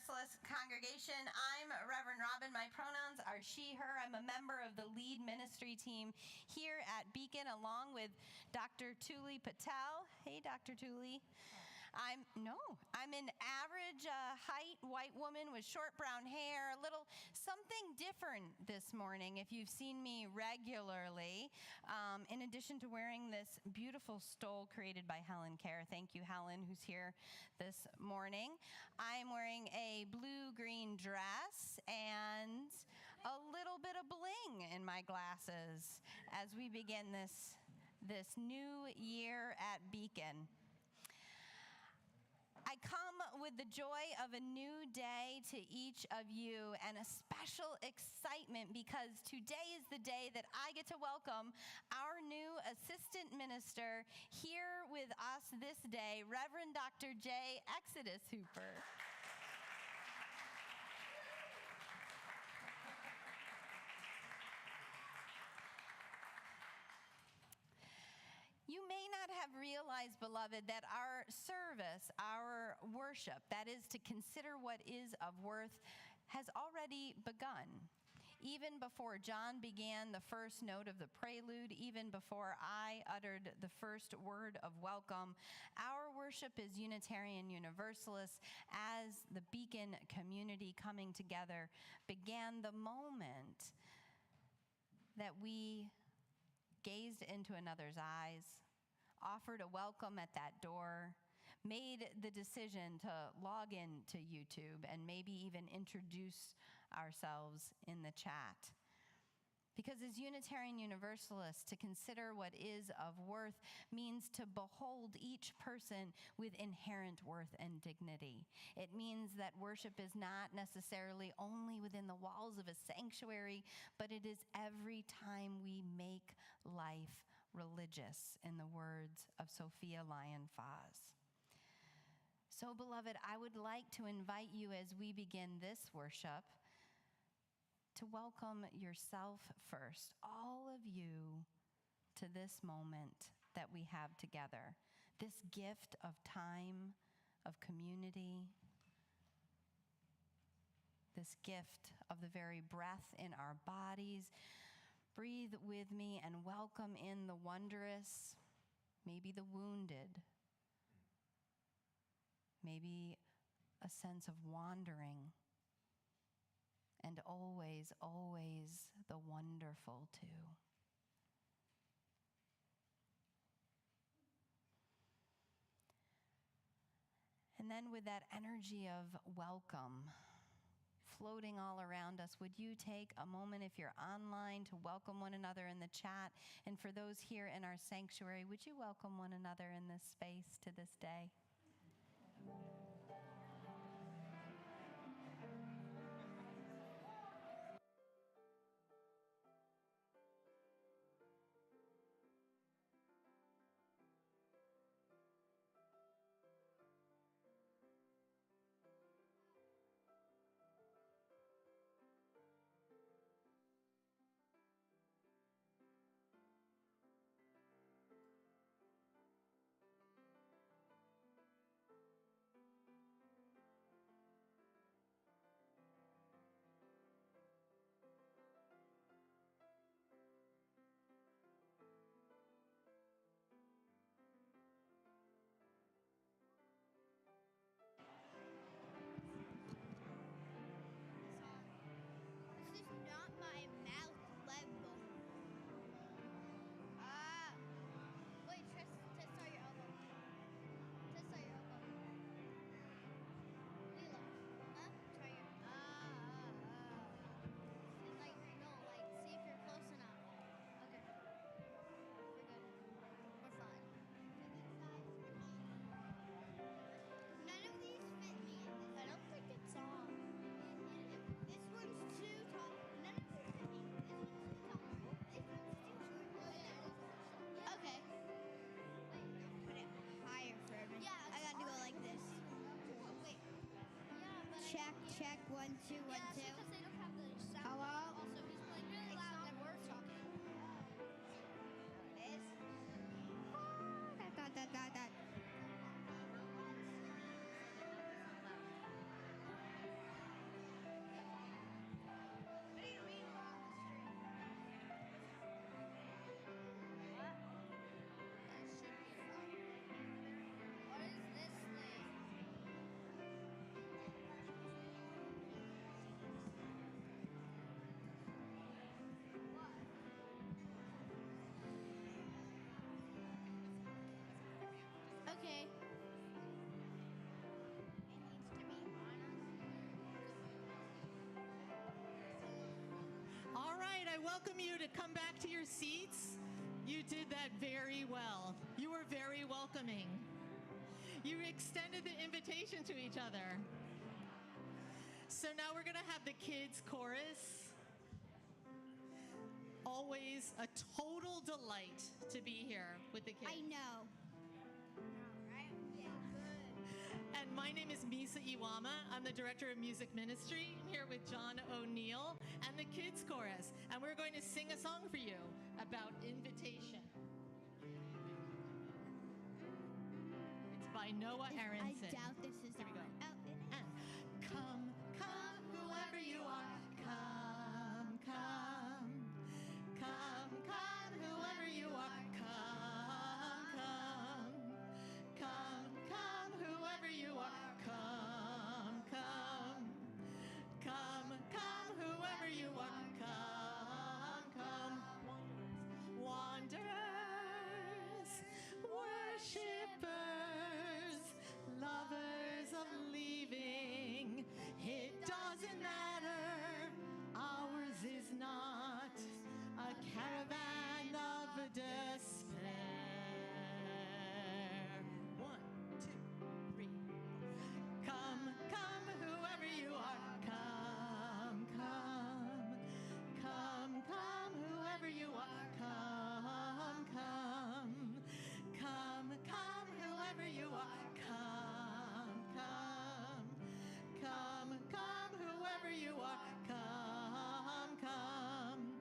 Universalist congregation. I'm Reverend Robin. My pronouns are she, her. I'm a member of the lead ministry team here at Beacon, along with Dr. Tuli Patel. Hey, Dr. Tuli. I'm an average height white woman with short brown hair, a little something different this morning if you've seen me regularly, in addition to wearing this beautiful stole created by Helen Kerr. Thank you, Helen, who's here this morning. I'm wearing a blue-green dress and a little bit of bling in my glasses as we begin this new year at Beacon. I come with the joy of a new day to each of you and a special excitement because today is the day that I get to welcome our new assistant minister here with us this day, Reverend Dr. J. Exodus Hooper. You may not have realized, beloved, that our service, our worship, that is to consider what is of worth, has already begun. Even before John began the first note of the prelude, even before I uttered the first word of welcome, our worship as Unitarian Universalists, as the Beacon community coming together, began the moment that we gazed into another's eyes, offered a welcome at that door, made the decision to log in to YouTube and maybe even introduce ourselves in the chat. Because as Unitarian Universalists, to consider what is of worth means to behold each person with inherent worth and dignity. It means that worship is not necessarily only within the walls of a sanctuary, but it is every time we make life religious, in the words of Sophia Lyon-Fahs. So, beloved, I would like to invite you as we begin this worship to welcome yourself first, all of you, to this moment that we have together, this gift of time, of community, this gift of the very breath in our bodies. Breathe with me and welcome in the wondrous, maybe the wounded, maybe a sense of wandering, and always, always the wonderful too. And then with that energy of welcome floating all around us, would you take a moment, if you're online, to welcome one another in the chat? And for those here in our sanctuary, would you welcome one another in this space to this day? I welcome you to come back to your seats. You did that very well. You were very welcoming. You extended the invitation to each other. So now we're going to have the kids' chorus. Always a total delight to be here with the kids. I know. And my name is Misa Iwama. I'm the Director of Music Ministry. I'm here with John O'Neill and the Kids Chorus. And we're going to sing a song for you about invitation. It's by Noah Aronson. I doubt this is Here we go. on. Oh, And come, come, whoever you are. Come, come. Come, come, whoever you are. Come, come. Come, come, whoever you are. Come, come. Come, come, whoever you are. Come, come. Wanderers, worshippers, lovers of leaving. It doesn't matter. Ours is not a caravan of despair. 1, 2, 3. Come, come, whoever you are. Come, come. Come, come, whoever you are. Come, come. Come, come, whoever you are. Come, come. Come, come, whoever you are. Come, come.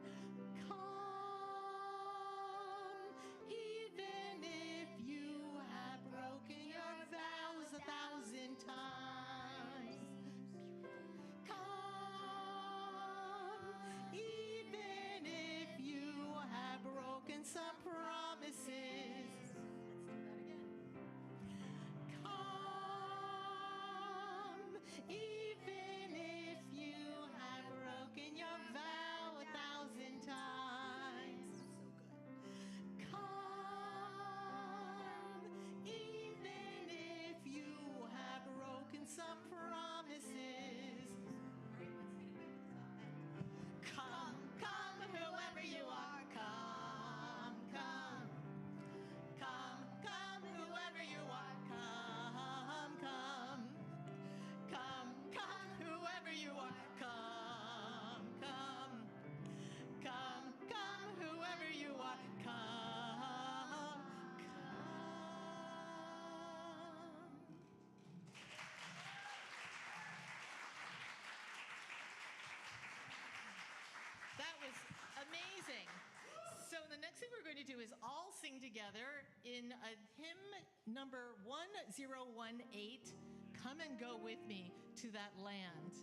Come, even if you have broken your vows 1,000 times. Come, even if you have broken some promises. Come, even if you have broken your vow 1,000 times. Come, even if you have broken some promises. Come, come, whoever you are. Come, come. Come, come, whoever you are. Come, come. Come, come, whoever you are. Come, come. Come, come, whoever you are. Come, come. That was amazing. So the next thing we're going to do is all sing together in a hymn number 1018, Come and Go With Me to That Land.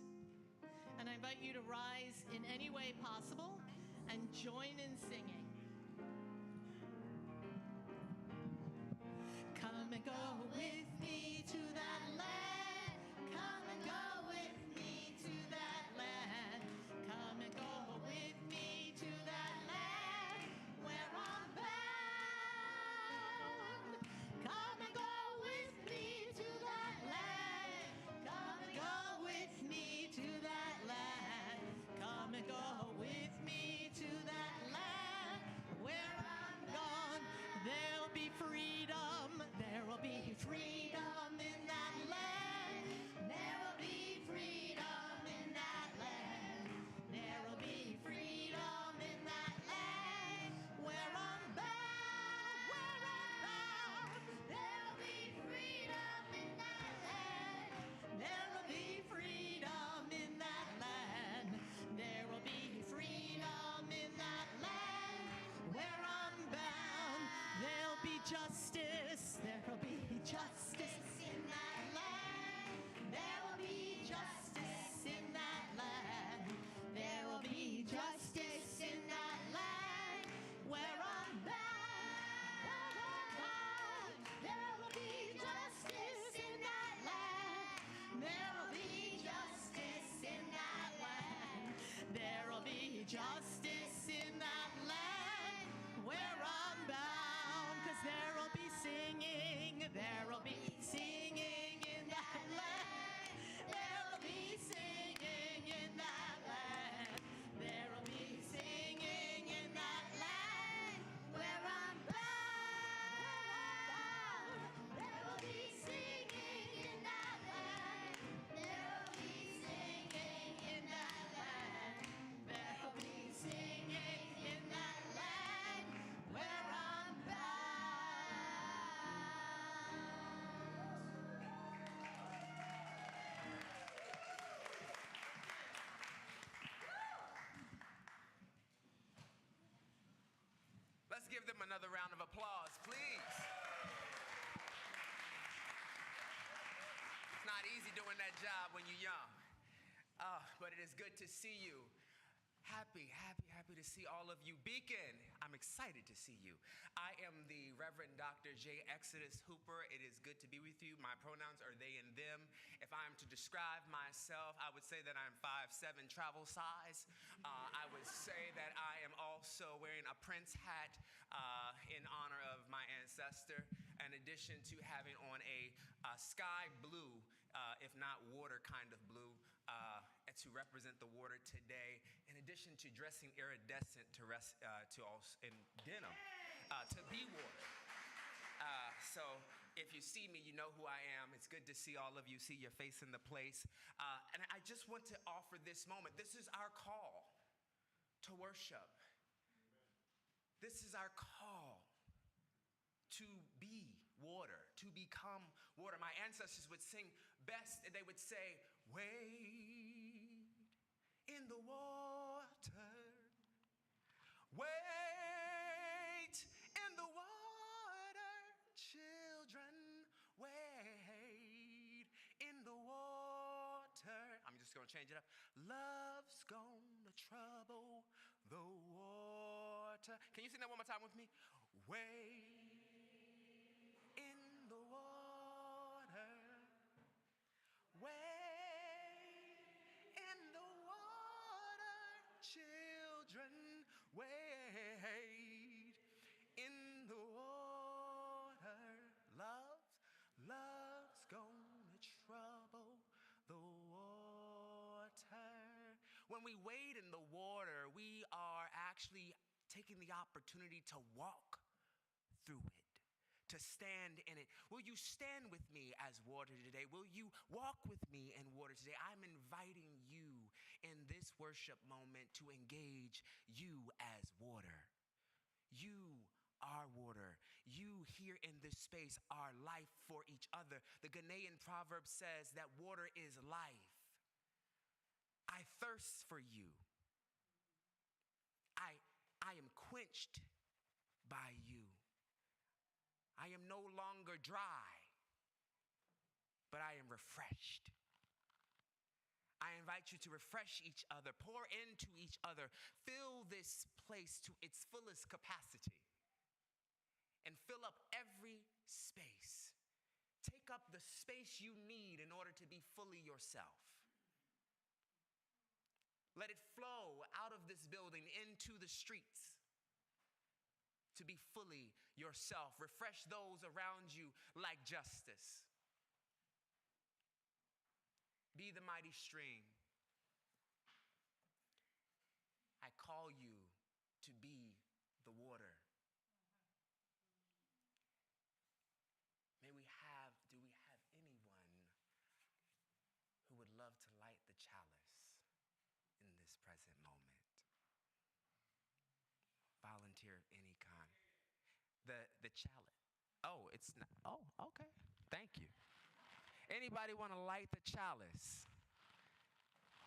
And I invite you to rise in any way possible and join in singing. Come and go with me to that land. Come and go with me to that land. Come and go with me to that land where I'm bound. Come and go with me to that land. Come and go with me to that land. Come and go with me Let's give them another round of applause, please. It's not easy doing that job when you're young. But it is good to see you. Happy to see all of you. Beacon, I'm excited to see you. I am the Reverend Dr. J. Exodus Hooper. It is good to be with you. My pronouns are they and them. If I am to describe myself, I would say that I'm 5'7" travel size. I would say that I am also wearing a Prince hat in honor of my ancestor, in addition to having on a sky blue, if not water kind of blue, to represent the water today, in addition to dressing iridescent in denim to be water. So if you see me, you know who I am. It's good to see all of you, see your face in the place. And I just want to offer this moment. This is our call to worship. This is our call to be water, to become water. My ancestors would sing best, and they would say, wade in the water, wade in the water, children, wade in the water. I'm just gonna change it up. Love's gonna trouble the water. Can you sing that one more time with me? Wade in the water, wade in the water, children, wade in the water. Love's gonna trouble the water. When we wade in the water, we are actually taking the opportunity to walk through it, to stand in it. Will you stand with me as water today? Will you walk with me in water today? I'm inviting you in this worship moment to engage you as water. You are water. You here in this space are life for each other. The Ghanaian proverb says that water is life. I thirst for you. I am quenched by you. I am no longer dry, but I am refreshed. I invite you to refresh each other, pour into each other, fill this place to its fullest capacity, and fill up every space. Take up the space you need in order to be fully yourself. Let it flow out of this building into the streets to be fully yourself. Refresh those around you like justice. Be the mighty stream. I call you to be the water. Do we have anyone who would love to light the chalice in this present moment? Volunteer of any kind. The chalice. Oh, it's not. Oh, okay. Thank you. Anybody want to light the chalice?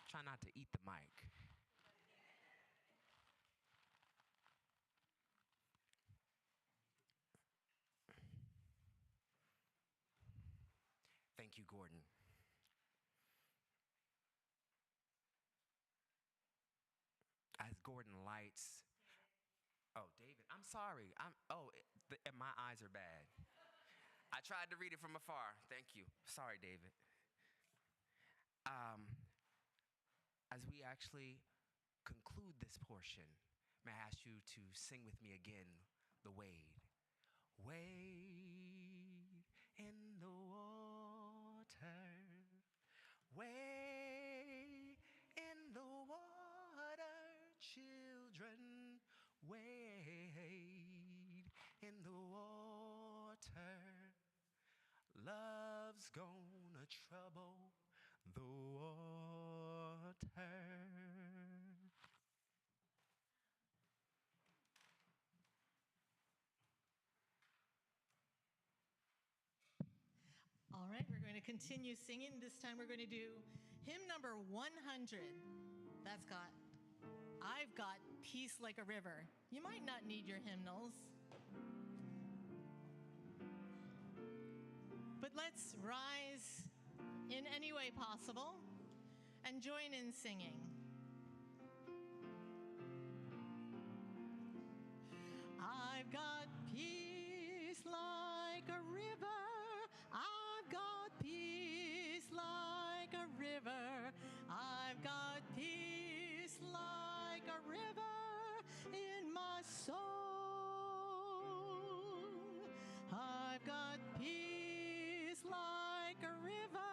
Try not to eat the mic. Thank you, Gordon. As Gordon lights. Oh, David, I'm sorry. My eyes are bad. I tried to read it from afar. Thank you. Sorry, David. As we actually conclude this portion, may I ask you to sing with me again, the wade. Wade in the water. Wade in the water, children. Wade in the water. Love's gonna trouble the water. All right, we're going to continue singing. This time we're going to do hymn number 100. That's got I've got peace like a river. You might not need your hymnals. But let's rise in any way possible and join in singing. I've got peace like a river. I've got peace like a river. I've got peace like a river in my soul. I've got peace like a river.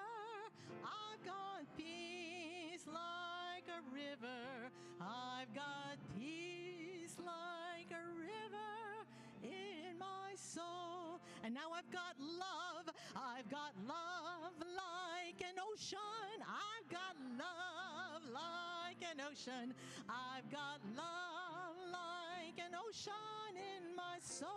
I've got peace like a river. I've got peace like a river in my soul. And now I've got love. I've got love like an ocean. I've got love like an ocean. I've got love like an ocean in my soul.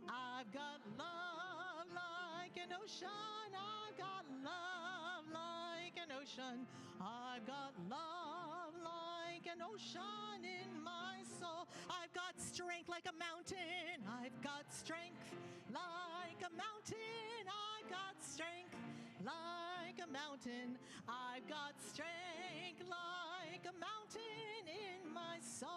I've got love like an ocean. I've got love like an ocean. I've got love like an ocean in my soul. I've got strength like a mountain. I've got strength like a mountain. I've got strength like a mountain. I've got strength like a mountain in my soul.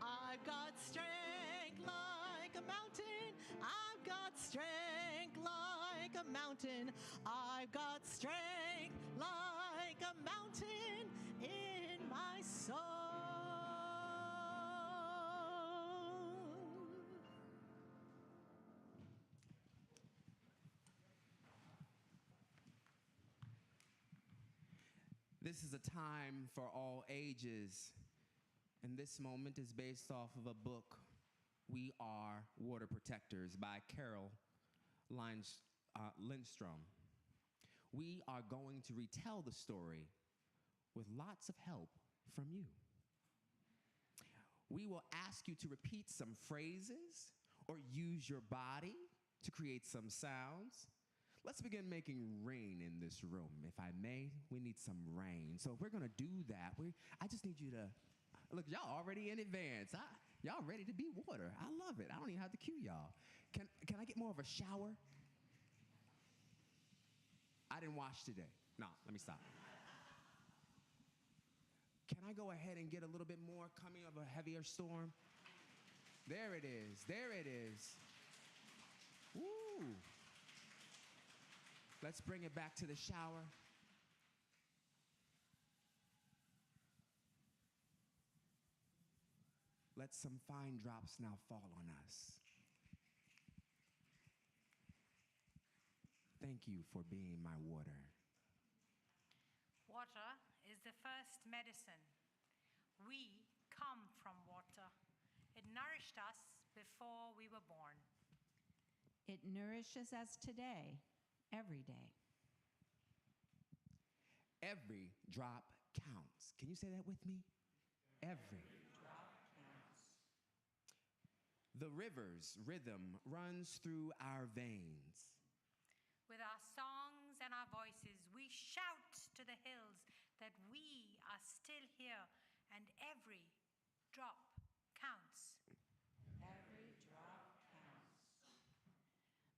I've got strength like a mountain. I've got strength like a mountain. I've got strength like a mountain in my soul. This is a time for all ages, and this moment is based off of a book, We Are Water Protectors by Carol Lindstrom. We are going to retell the story with lots of help from you. We will ask you to repeat some phrases or use your body to create some sounds. Let's begin making rain in this room. If I may, we need some rain. So if we're gonna do that, I just need you to, look, y'all already in advance. Y'all ready to be water. I love it. I don't even have to cue y'all. Can I get more of a shower? I didn't wash today. No, let me stop. Can I go ahead and get a little bit more coming of a heavier storm? There it is. There it is. Woo. Let's bring it back to the shower. Let some fine drops now fall on us. Thank you for being my water. Water is the first medicine. We come from water. It nourished us before we were born. It nourishes us today, every day. Every drop counts. Can you say that with me? Every. The river's rhythm runs through our veins. With our songs and our voices, we shout to the hills that we are still here and every drop counts. Every drop counts.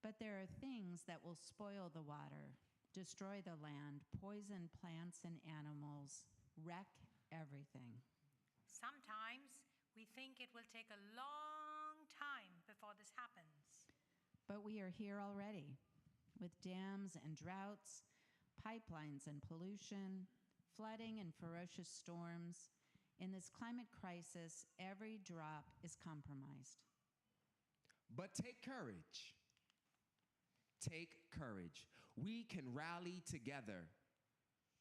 But there are things that will spoil the water, destroy the land, poison plants and animals, wreck everything. Sometimes we think it will take a long time before this happens. But we are here already, with dams and droughts, pipelines and pollution, flooding and ferocious storms. In this climate crisis, every drop is compromised. But take courage. Take courage. We can rally together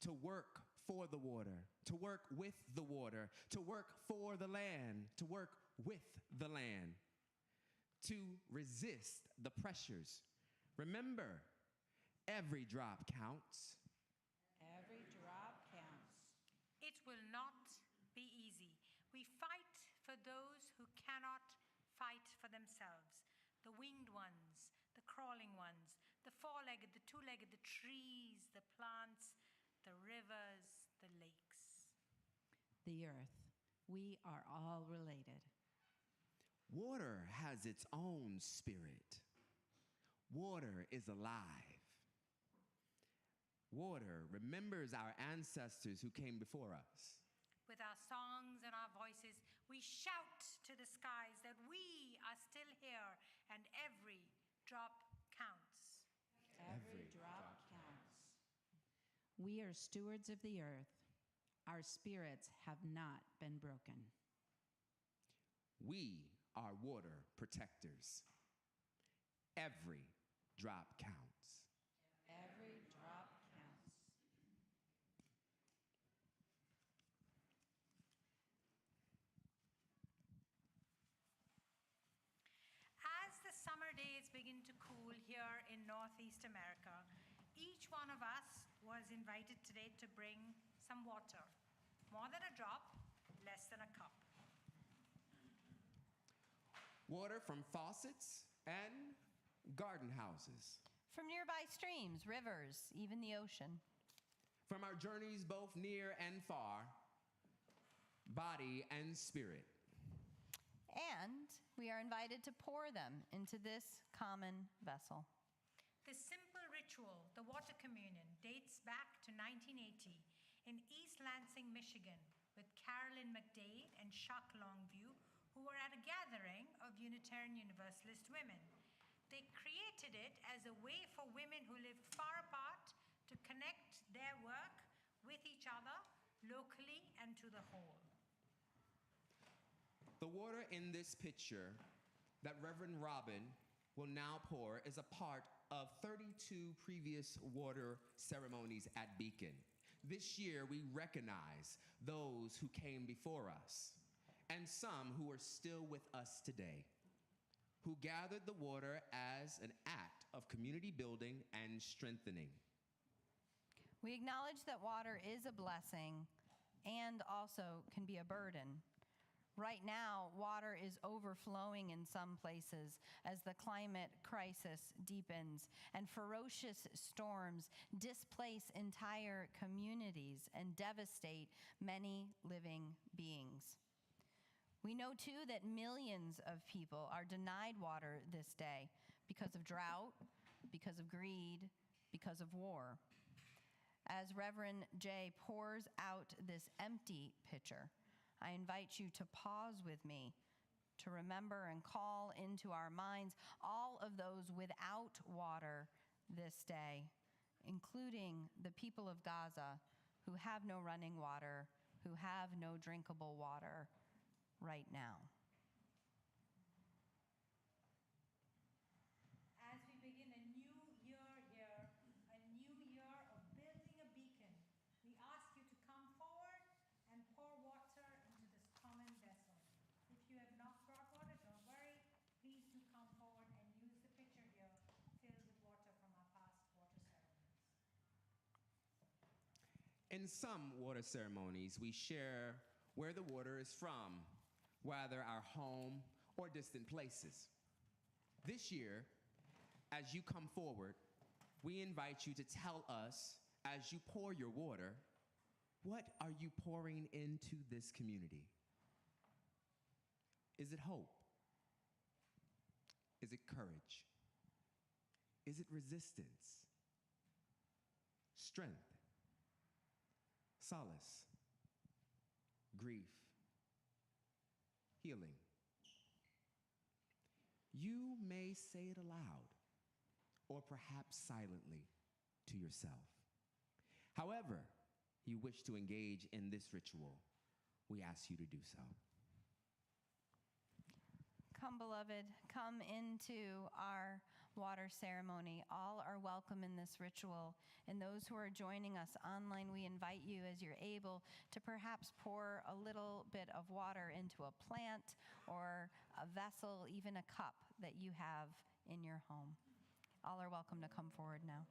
to work for the water, to work with the water, to work for the land, to work with the land, to resist the pressures. Remember, every drop counts. Every drop counts. It will not be easy. We fight for those who cannot fight for themselves. The winged ones, the crawling ones, the four-legged, the two-legged, the trees, the plants, the rivers, the the earth. We are all related. Water has its own spirit. Water is alive. Water remembers our ancestors who came before us. With our songs and our voices, we shout to the skies that we are still here and every drop counts. Every drop counts. We are stewards of the earth. Our spirits have not been broken. We are water protectors. Every drop counts. Every drop counts. As the summer days begin to cool here in Northeast America, each one of us was invited today to bring some water. More than a drop, less than a cup. Water from faucets and garden houses. From nearby streams, rivers, even the ocean. From our journeys both near and far, body and spirit. And we are invited to pour them into this common vessel. This simple ritual, the water communion, dates back to 1980 in East Lansing, Michigan, with Carolyn McDade and Chuck Longview, who were at a gathering of Unitarian Universalist women. They created it as a way for women who lived far apart to connect their work with each other locally and to the whole. The water in this pitcher that Reverend Robin will now pour is a part of 32 previous water ceremonies at Beacon. This year, we recognize those who came before us and some who are still with us today, who gathered the water as an act of community building and strengthening. We acknowledge that water is a blessing and also can be a burden. Right now, water is overflowing in some places as the climate crisis deepens and ferocious storms displace entire communities and devastate many living beings. We know, too, that millions of people are denied water this day because of drought, because of greed, because of war. As Reverend Jay pours out this empty pitcher, I invite you to pause with me, to remember and call into our minds all of those without water this day, including the people of Gaza who have no running water, who have no drinkable water right now. As we begin a new year here, a new year of building a beacon, we ask you to come forward and pour water into this common vessel. If you have not brought water, don't worry. Please do come forward and use the pitcher here filled with water from our past water ceremonies. In some water ceremonies, we share where the water is from, whether our home or distant places. This year, as you come forward, we invite you to tell us, as you pour your water, what are you pouring into this community? Is it hope? Is it courage? Is it resistance? Strength? Solace? Grief? Healing? You may say it aloud or perhaps silently to yourself. However you wish to engage in this ritual, we ask you to do so. Come, beloved, come into our water ceremony. All are welcome in this ritual. And those who are joining us online, we invite you, as you're able, to perhaps pour a little bit of water into a plant or a vessel, even a cup that you have in your home. All are welcome to come forward now.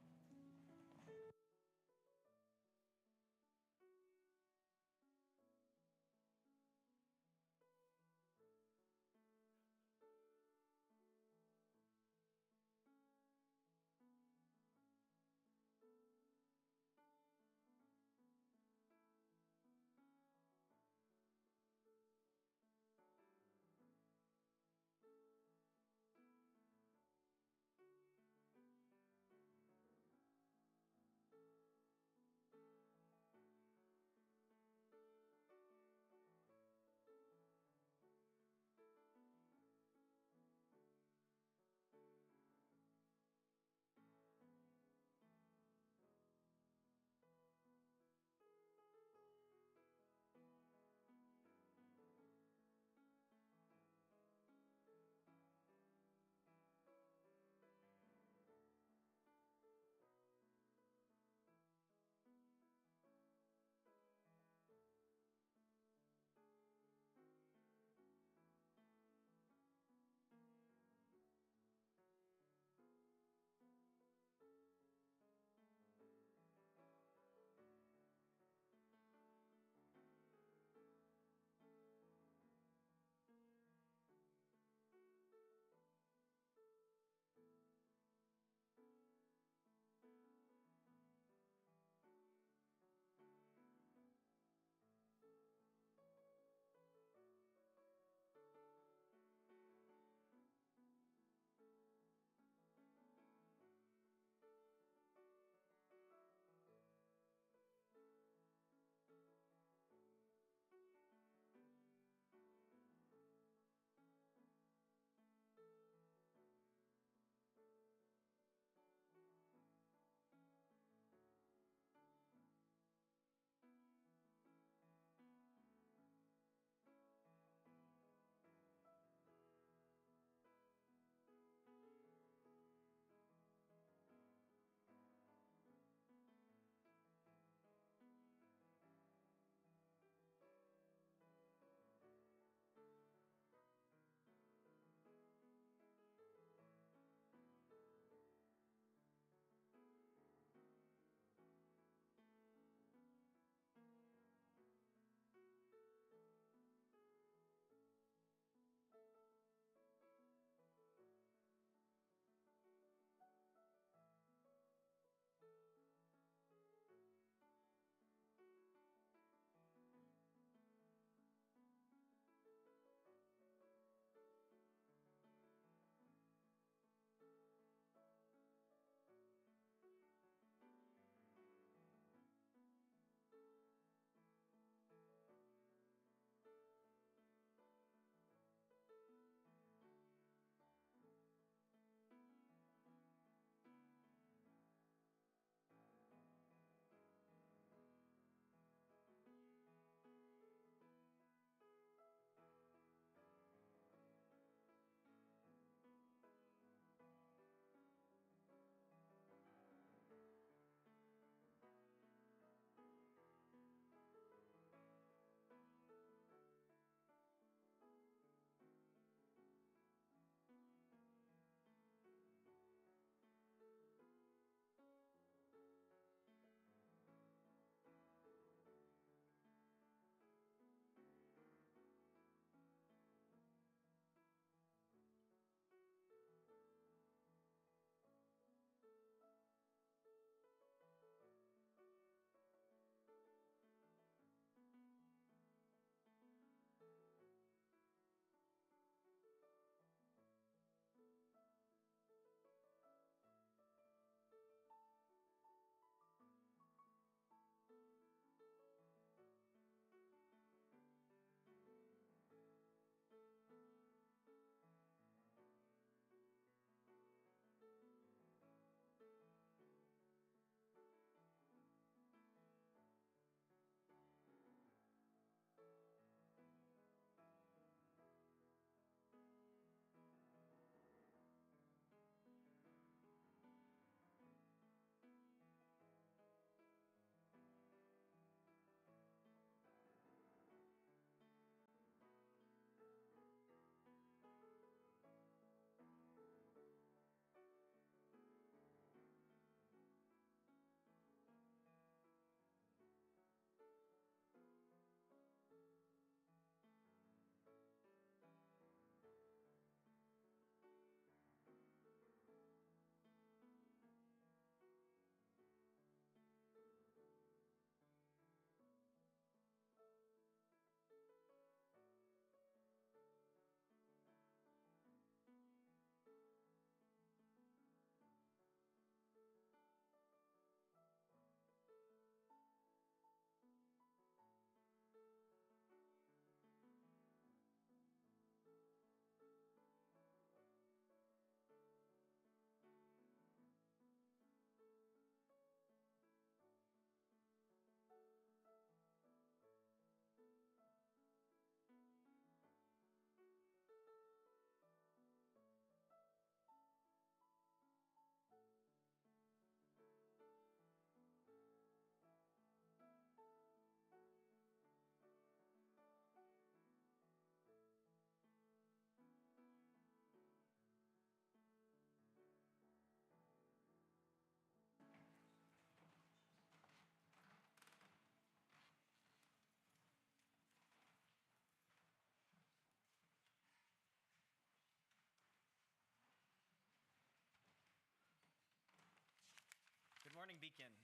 Beacon.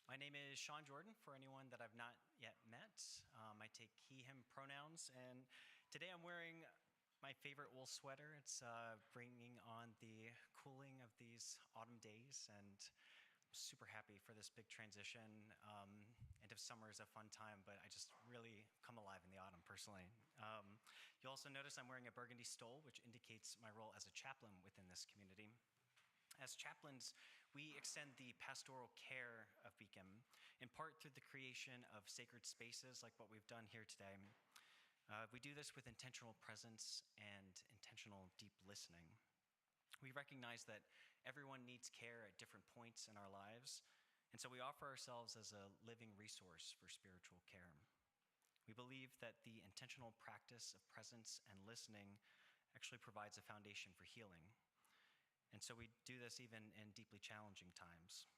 My name is Sean Jordan, for anyone that I've not yet met. I take he, him pronouns, and today I'm wearing my favorite wool sweater. It's bringing on the cooling of these autumn days, and I'm super happy for this big transition. End of summer is a fun time, but I just really come alive in the autumn personally. You'll also notice I'm wearing a burgundy stole, which indicates my role as a chaplain within this community. As chaplains, we extend the pastoral care of Beacon, in part through the creation of sacred spaces like what we've done here today. We do this with intentional presence and intentional deep listening. We recognize that everyone needs care at different points in our lives, and so we offer ourselves as a living resource for spiritual care. We believe that the intentional practice of presence and listening actually provides a foundation for healing. And so we do this even in deeply challenging times.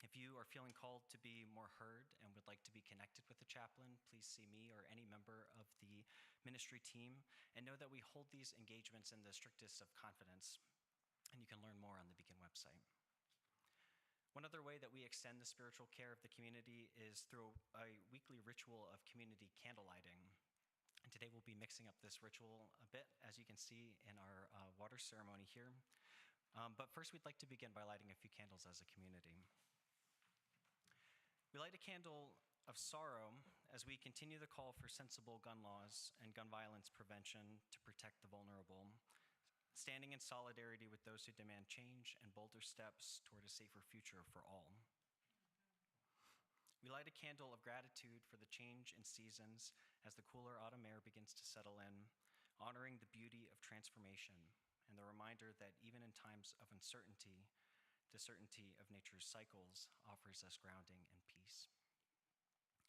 If you are feeling called to be more heard and would like to be connected with a chaplain, please see me or any member of the ministry team, and know that we hold these engagements in the strictest of confidence, and you can learn more on the Beacon website. One other way that we extend the spiritual care of the community is through a weekly ritual of community candlelighting. And today we'll be mixing up this ritual a bit, as you can see in our water ceremony here. But first, we'd like to begin by lighting a few candles as a community. We light a candle of sorrow as we continue the call for sensible gun laws and gun violence prevention to protect the vulnerable, standing in solidarity with those who demand change and bolder steps toward a safer future for all. We light a candle of gratitude for the change in seasons as the cooler autumn air begins to settle in, honoring the beauty of transformation and the reminder that even in times of uncertainty, the certainty of nature's cycles offers us grounding and peace.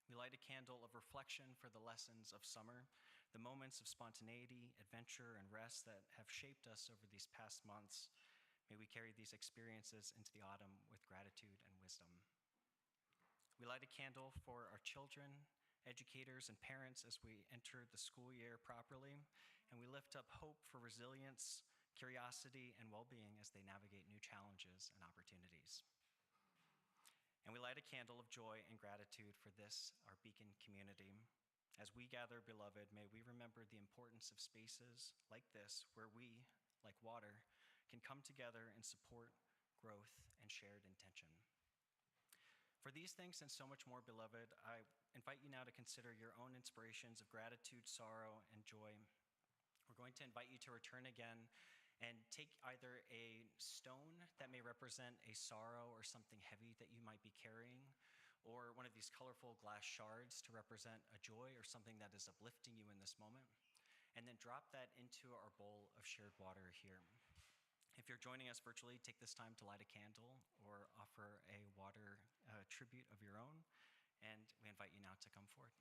We light a candle of reflection for the lessons of summer, the moments of spontaneity, adventure, and rest that have shaped us over these past months. May we carry these experiences into the autumn with gratitude and wisdom. We light a candle for our children, educators, and parents as we enter the school year properly, and we lift up hope for resilience, curiosity, and well-being as they navigate new challenges and opportunities. And we light a candle of joy and gratitude for this, our Beacon community. As we gather, beloved, may we remember the importance of spaces like this where we, like water, can come together and support growth and shared intention. For these things and so much more, beloved, I invite you now to consider your own inspirations of gratitude, sorrow, and joy. We're going to invite you to return again and take either a stone that may represent a sorrow or something heavy that you might be carrying, or one of these colorful glass shards to represent a joy or something that is uplifting you in this moment, and then drop that into our bowl of shared water here. If you're joining us virtually, take this time to light a candle or offer a water tribute of your own, and we invite you now to come forward.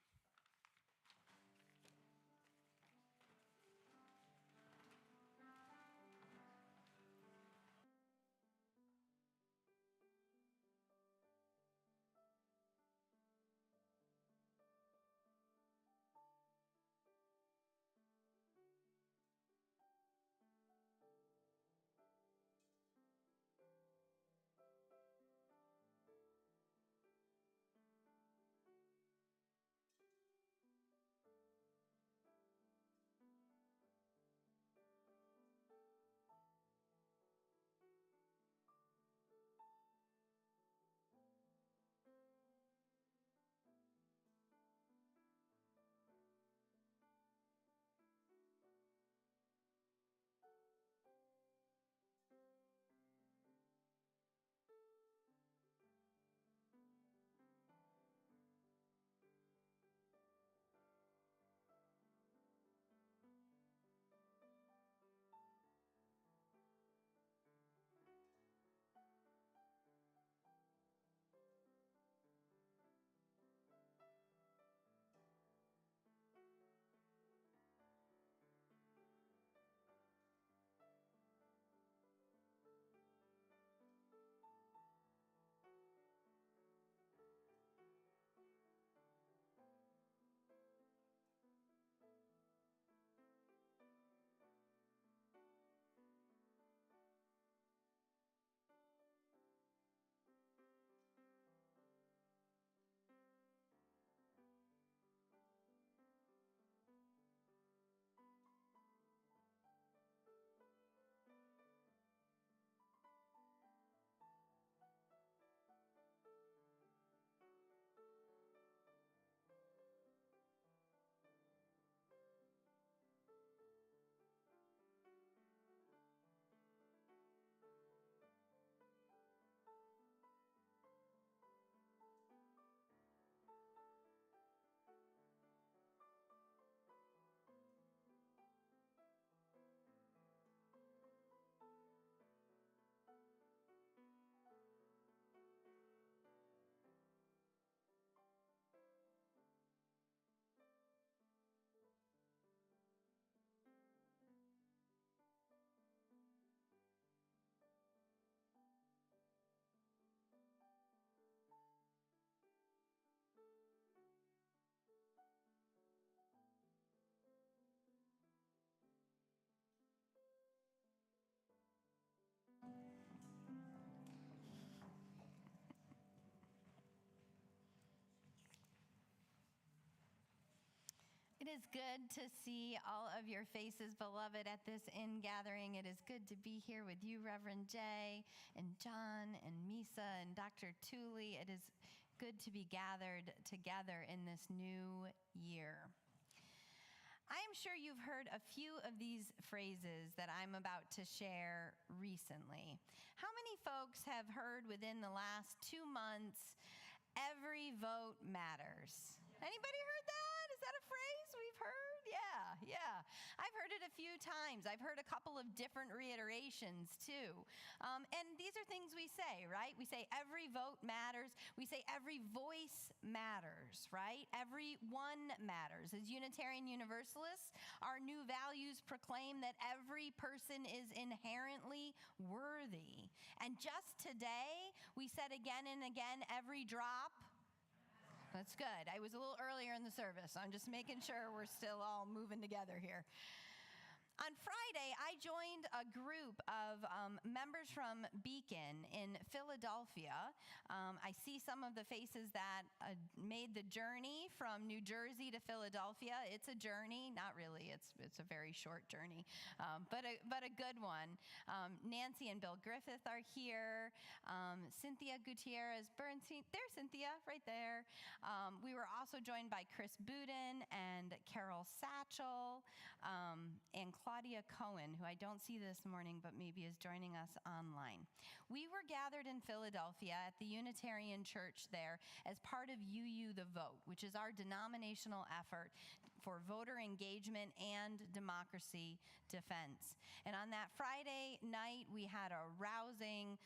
is good to see all of your faces, beloved, at this in-gathering. It is good to be here with you, Reverend Jay, and John, and Misa, and Dr. Thule. It is good to be gathered together in this new year. I am sure you've heard a few of these phrases that I'm about to share recently. How many folks have heard within the last 2 months, every vote matters? Anybody heard that? Is that a phrase we've heard? Yeah. I've heard it a few times. I've heard a couple of different reiterations too. And these are things we say, right? We say every vote matters. We say every voice matters, right? Every one matters. As Unitarian Universalists, our new values proclaim that every person is inherently worthy. And just today, we said again and again, every drop. That's good. I was a little earlier in the service, so I'm just making sure we're still all moving together here. On Friday, I joined a group of members from Beacon in Philadelphia. I see some of the faces that made the journey from New Jersey to Philadelphia. It's a journey, not really. It's a very short journey, but a good one. Nancy and Bill Griffith are here. Cynthia Gutierrez Bernstein. There's Cynthia right there. We were also joined by Chris Budin and Carol Satchel and Claudia Cohen, who I don't see this morning, but maybe is joining us online. We were gathered in Philadelphia at the Unitarian Church there as part of UU the Vote, which is our denominational effort for voter engagement and democracy defense. And on that Friday night, we had a rousing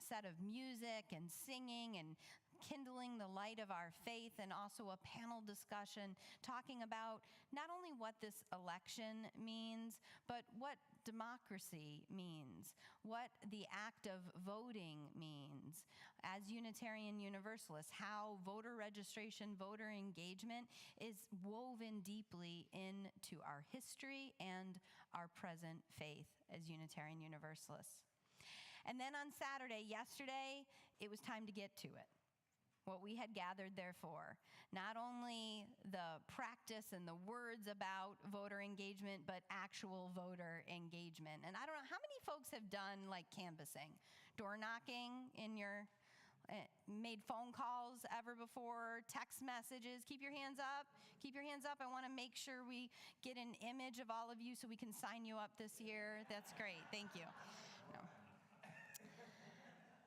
set of music and singing and kindling the light of our faith, and also a panel discussion talking about not only what this election means, but what democracy means, what the act of voting means. As Unitarian Universalists, how voter registration, voter engagement is woven deeply into our history and our present faith as Unitarian Universalists. And then on Saturday, yesterday, it was time to get to it. What we had gathered there for. Not only the practice and the words about voter engagement, but actual voter engagement. And I don't know, how many folks have done like canvassing, door knocking in your, made phone calls ever before, text messages? Keep your hands up. Keep your hands up. I want to make sure we get an image of all of you so we can sign you up this year. That's great. Thank you. No.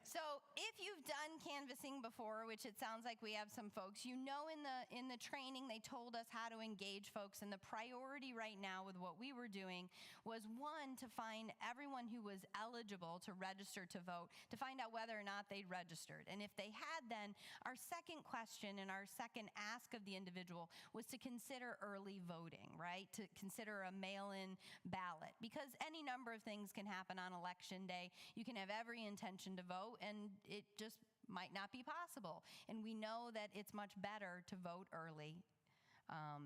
So if you've done canvassing before, which it sounds like we have some folks, you know in the training they told us how to engage folks, and the priority right now with what we were doing was, one, to find everyone who was eligible to register to vote, to find out whether or not they'd registered. And if they had, then our second question and our second ask of the individual was to consider early voting, right? To consider a mail-in ballot, because any number of things can happen on election day. You can have every intention to vote, and it just might not be possible. And we know that it's much better to vote early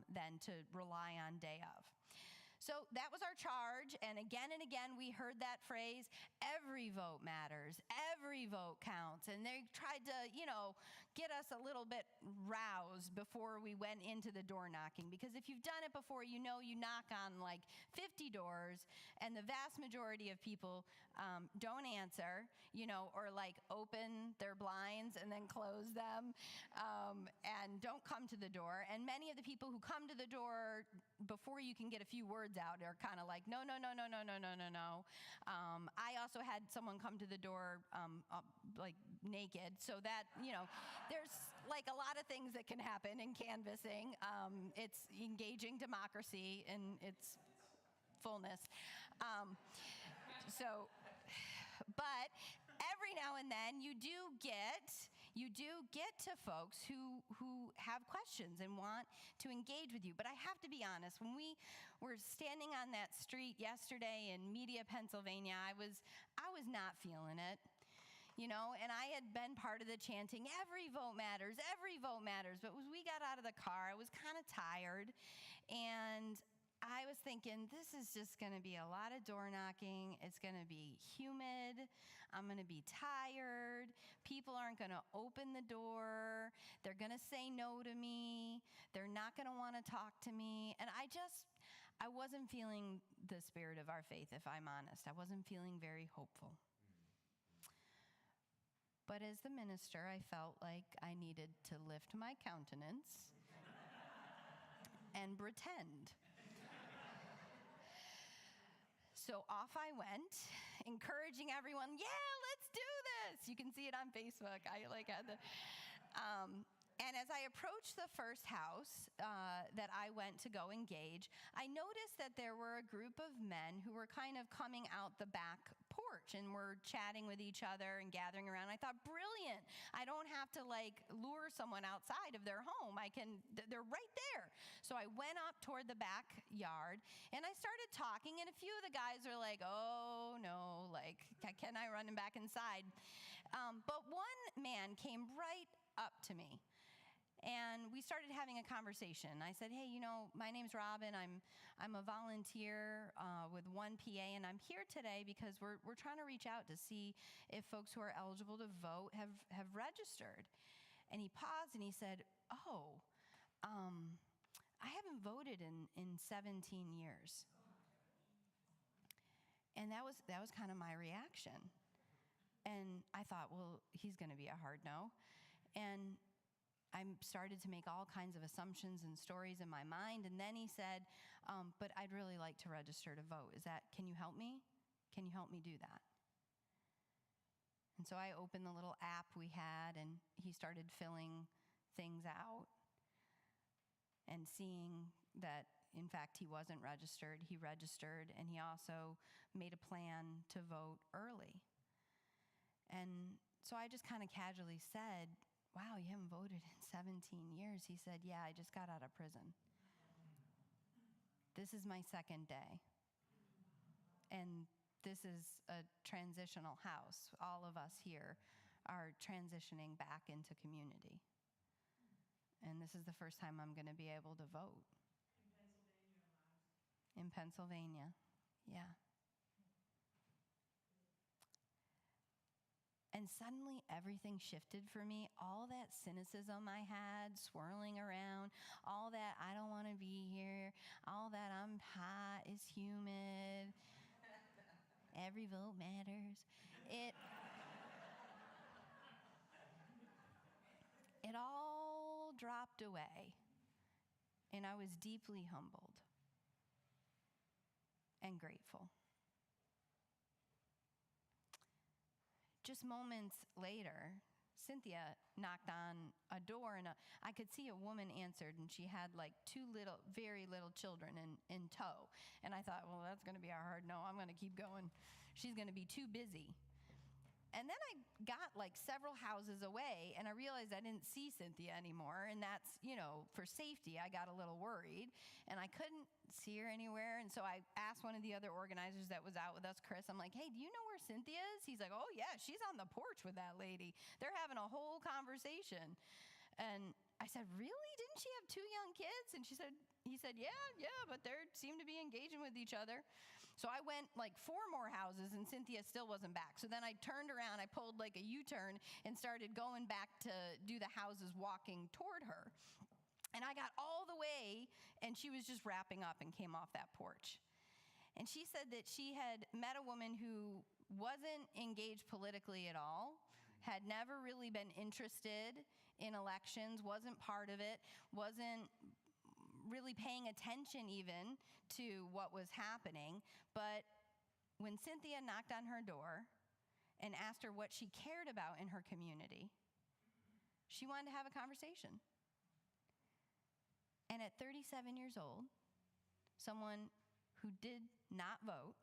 than to rely on day of. So that was our charge, and again we heard that phrase, every vote matters, every vote counts, and they tried to, get us a little bit roused before we went into the door knocking, because if you've done it before, you knock on like 50 doors, and the vast majority of people don't answer, or like open their blinds and then close them, and don't come to the door, and many of the people who come to the door before you can get a few words out are kind of like, no. I also had someone come to the door like naked, so that, there's like a lot of things that can happen in canvassing. It's engaging democracy in its fullness. But every now and then you do get to folks who have questions and want to engage with you. But I have to be honest, when we were standing on that street yesterday in Media, Pennsylvania, I was not feeling it. And I had been part of the chanting, every vote matters, every vote matters. But when we got out of the car, I was kind of tired, and I was thinking, this is just going to be a lot of door knocking. It's going to be humid. I'm going to be tired. People aren't going to open the door. They're going to say no to me. They're not going to want to talk to me. And I wasn't feeling the spirit of our faith, if I'm honest. I wasn't feeling very hopeful. But as the minister, I felt like I needed to lift my countenance and pretend. So off I went, encouraging everyone, yeah, let's do this. You can see it on Facebook. I had the, and as I approached the first house that I went to go engage, I noticed that there were a group of men who were kind of coming out the back porch and were chatting with each other and gathering around. I thought, brilliant. I don't have to lure someone outside of their home. They're right there. So I went up toward the backyard and I started talking, and a few of the guys were like, oh no, can I run him back inside? But one man came right up to me. And we started having a conversation. I said, hey, my name's Robin. I'm a volunteer with 1PA, and I'm here today because we're trying to reach out to see if folks who are eligible to vote have registered. And he paused and he said, oh, I haven't voted in 17 years. And that was kind of my reaction. And I thought, well, he's going to be a hard no. And I started to make all kinds of assumptions and stories in my mind. And then he said, but I'd really like to register to vote. Can you help me? Can you help me do that? And so I opened the little app we had, and he started filling things out and seeing that, in fact, he wasn't registered. He registered, and he also made a plan to vote early. And so I just kind of casually said, wow, you haven't voted in 17 years. He said, yeah, I just got out of prison. This is my second day. And this is a transitional house. All of us here are transitioning back into community. And this is the first time I'm going to be able to vote. In Pennsylvania, yeah. And suddenly everything shifted for me. All that cynicism I had swirling around, all that I don't want to be here, all that I'm hot, it's humid, every vote matters. It all dropped away, and I was deeply humbled and grateful. Just moments later, Cynthia knocked on a door, and I could see a woman answered, and she had two very little children in tow. And I thought, well, that's going to be a hard no. I'm going to keep going. She's going to be too busy. And then I got several houses away, and I realized I didn't see Cynthia anymore. And that's, for safety, I got a little worried, and I couldn't see her anywhere. And so I asked one of the other organizers that was out with us, Chris, I'm like, hey, do you know where Cynthia is? He's like, oh yeah, she's on the porch with that lady. They're having a whole conversation. And I said, really? Didn't she have 2 young kids? And he said, yeah, but they seem to be engaging with each other. So I went 4 more houses, and Cynthia still wasn't back. So then I turned around, I pulled a U-turn and started going back to do the houses walking toward her. And I got all the way, and she was just wrapping up and came off that porch. And she said that she had met a woman who wasn't engaged politically at all, had never really been interested in elections, wasn't part of it, wasn't really paying attention even to what was happening. But when Cynthia knocked on her door and asked her what she cared about in her community, she wanted to have a conversation. And at 37 years old, someone who did not vote,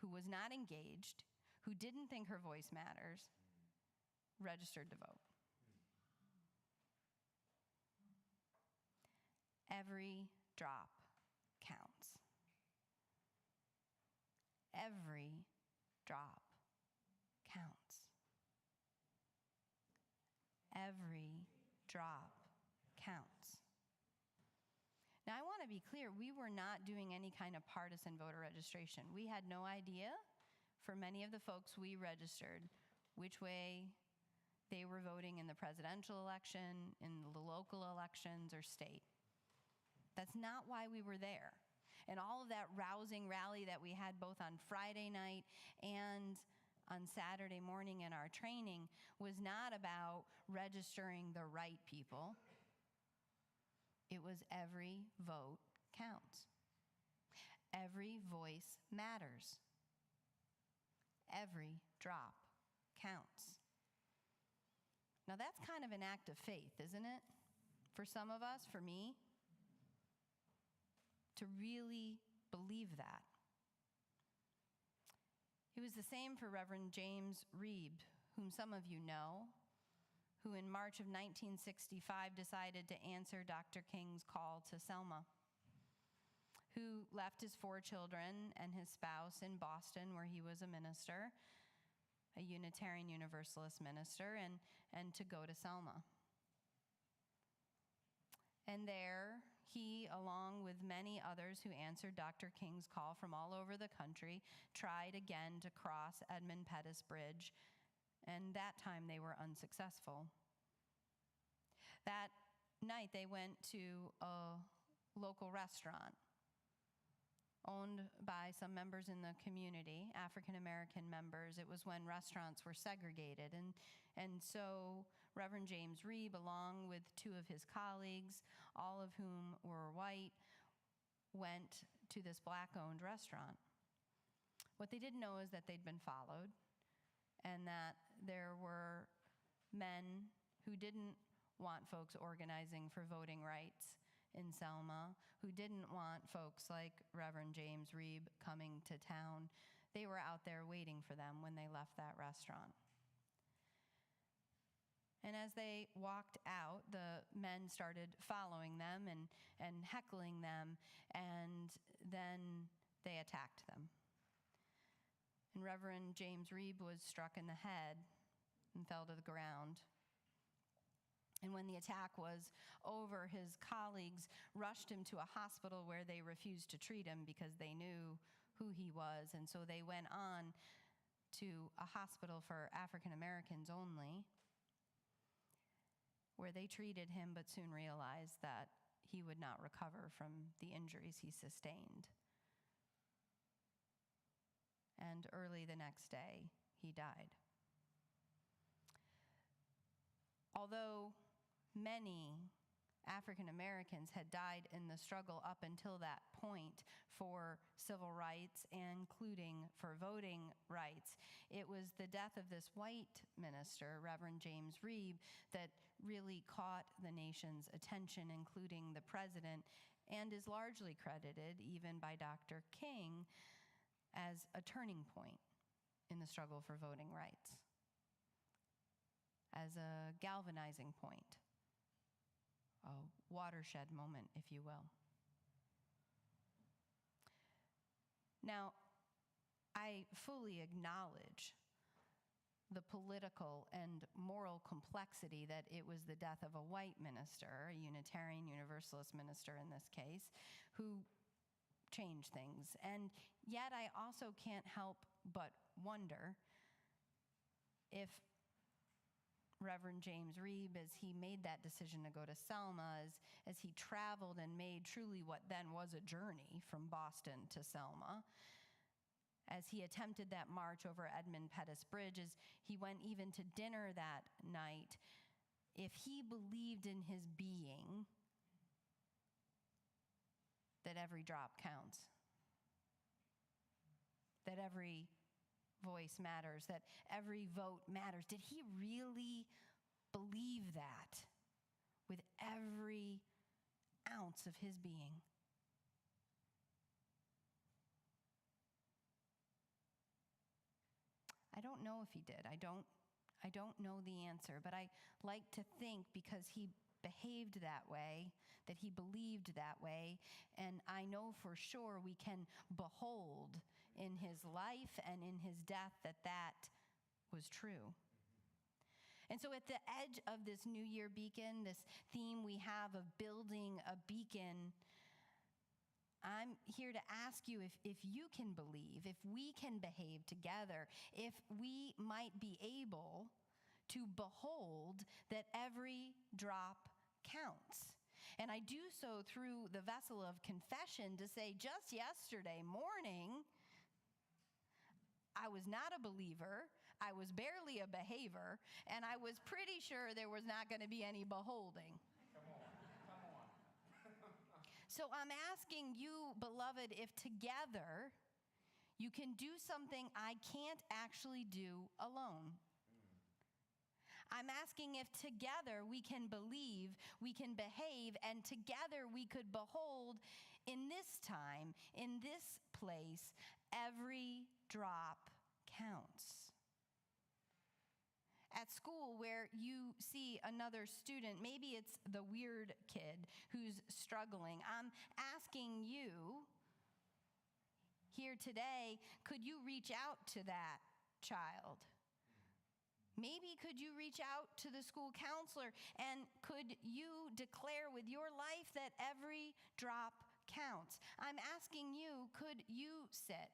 who was not engaged, who didn't think her voice matters, registered to vote. Every drop counts. Every drop counts. Every drop counts. Now, I want to be clear, we were not doing any kind of partisan voter registration. We had no idea, for many of the folks we registered, which way they were voting in the presidential election, in the local elections, or state. That's not why we were there. And all of that rousing rally that we had both on Friday night and on Saturday morning in our training was not about registering the right people. It was every vote counts. Every voice matters. Every drop counts. Now that's kind of an act of faith, isn't it? For some of us, for me, to really believe that. It was the same for Reverend James Reeb, whom some of you know, who in March of 1965 decided to answer Dr. King's call to Selma, who left his 4 children and his spouse in Boston, where he was a minister, a Unitarian Universalist minister, and to go to Selma. And there, he, along with many others who answered Dr. King's call from all over the country, tried again to cross Edmund Pettus Bridge, and that time they were unsuccessful. That night, they went to a local restaurant owned by some members in the community, African American members. It was when restaurants were segregated. And so Reverend James Reeb, along with 2 of his colleagues, all of whom were white, went to this black-owned restaurant. What they didn't know is that they'd been followed and that there were men who didn't want folks organizing for voting rights in Selma, who didn't want folks like Reverend James Reeb coming to town. They were out there waiting for them when they left that restaurant. And as they walked out, the men started following them and heckling them, and then they attacked them. And Reverend James Reeb was struck in the head and fell to the ground. And when the attack was over, his colleagues rushed him to a hospital where they refused to treat him because they knew who he was. And so they went on to a hospital for African Americans only, where they treated him but soon realized that he would not recover from the injuries he sustained. And early the next day, he died. Although many African Americans had died in the struggle up until that point for civil rights, including for voting rights, it was the death of this white minister, Reverend James Reeb, that really caught the nation's attention, including the president, and is largely credited, even by Dr. King, as a turning point in the struggle for voting rights, as a galvanizing point, a watershed moment, if you will. Now, I fully acknowledge the political and moral complexity that it was the death of a white minister, a Unitarian Universalist minister in this case, who changed things. And yet I also can't help but wonder if Reverend James Reeb, as he made that decision to go to Selma, as he traveled and made truly what then was a journey from Boston to Selma, as he attempted that march over Edmund Pettus Bridge, as he went even to dinner that night, if he believed in his being that every drop counts, that every voice matters, that every vote matters, did he really believe that with every ounce of his being? I don't know if he did. I don't know the answer, but I like to think because he behaved that way, that he believed that way, and I know for sure we can behold in his life and in his death that that was true. And so at the edge of this New Year beacon, this theme we have of building a beacon, I'm here to ask you if you can believe, if we can behave together, if we might be able to behold that every drop counts. And I do so through the vessel of confession to say, just yesterday morning, I was not a believer, I was barely a behavior, and I was pretty sure there was not going to be any beholding. Come on. So I'm asking you, beloved, if together you can do something I can't actually do alone. I'm asking if together we can believe, we can behave, and together we could behold in this time, in this place, every drop counts. At school, where you see another student, maybe it's the weird kid who's struggling, I'm asking you here today, could you reach out to that child? Maybe could you reach out to the school counselor and could you declare with your life that every drop counts? I'm asking you, could you sit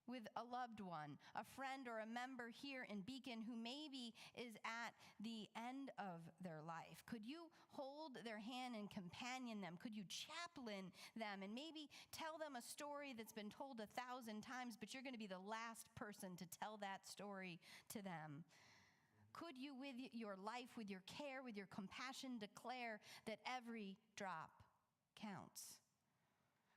with a loved one, a friend or a member here in Beacon who maybe is at the end of their life? Could you hold their hand and companion them? Could you chaplain them and maybe tell them a story that's been told 1,000 times, but you're going to be the last person to tell that story to them? Could you, with your life, with your care, with your compassion, declare that every drop counts?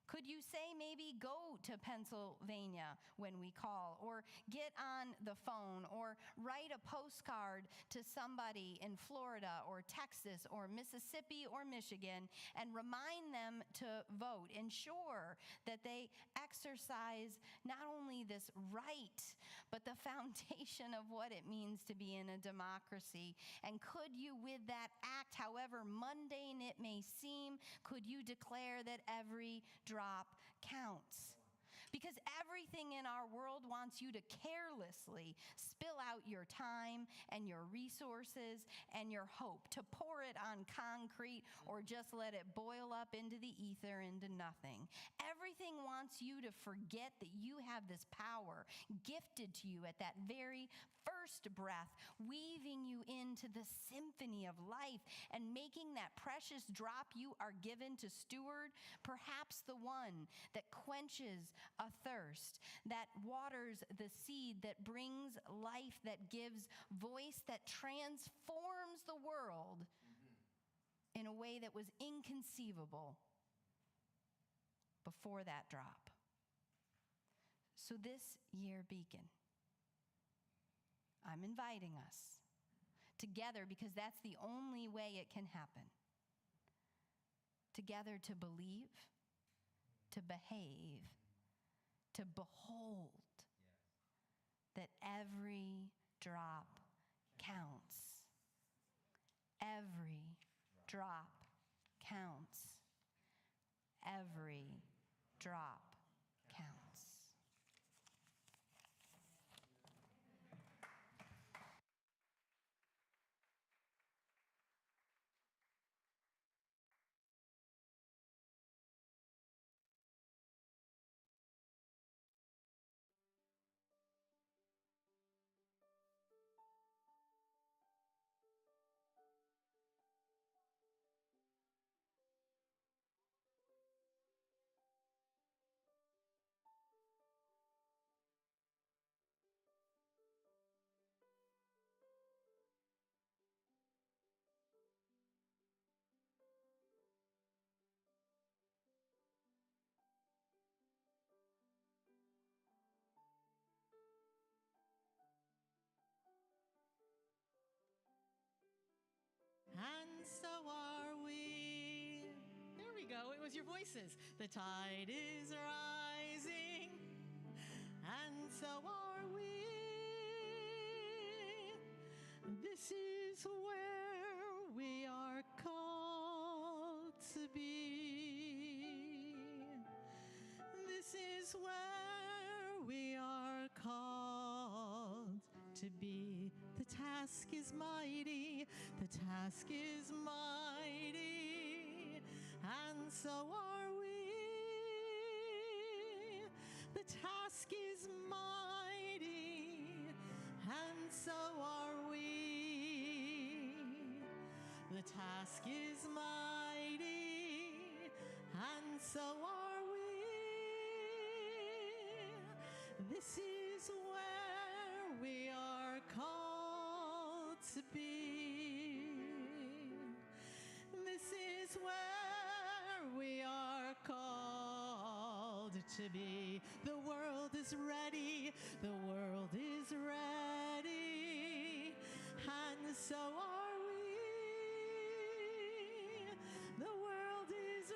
Could you say maybe go to Pennsylvania when we call, or get on the phone, or write a postcard to somebody in Florida or Texas or Mississippi or Michigan and remind them to vote? Ensure that they exercise not only this right, but the foundation of what it means to be in a democracy. And could you, with that act, however mundane it may seem, could you declare that every drop counts? Because everything in our world wants you to carelessly spill out your time and your resources and your hope, to pour it on concrete or just let it boil up into the ether, into nothing. Everything wants you to forget that you have this power gifted to you at that very first breath, weaving you into the symphony of life and making that precious drop you are given to steward, perhaps the one that quenches a thirst, that waters the seed, that brings life, that gives voice, that transforms the world in a way that was inconceivable before that drop. So this year, Beacon, I'm inviting us together, because that's the only way it can happen, together to believe, to behave, to behold that every drop counts. Every drop counts. Every drop counts. And so are we. There we go. It was your voices. The tide is rising, and so are we. This is where we are called to be. This is where we are called to be. The task is mighty, the task is mighty, and so are we. The task is mighty, and so are we. The task is mighty, and so are we. This is where we are called to be. This is where we are called to be. The world is ready. The world is ready. And so are we. The world is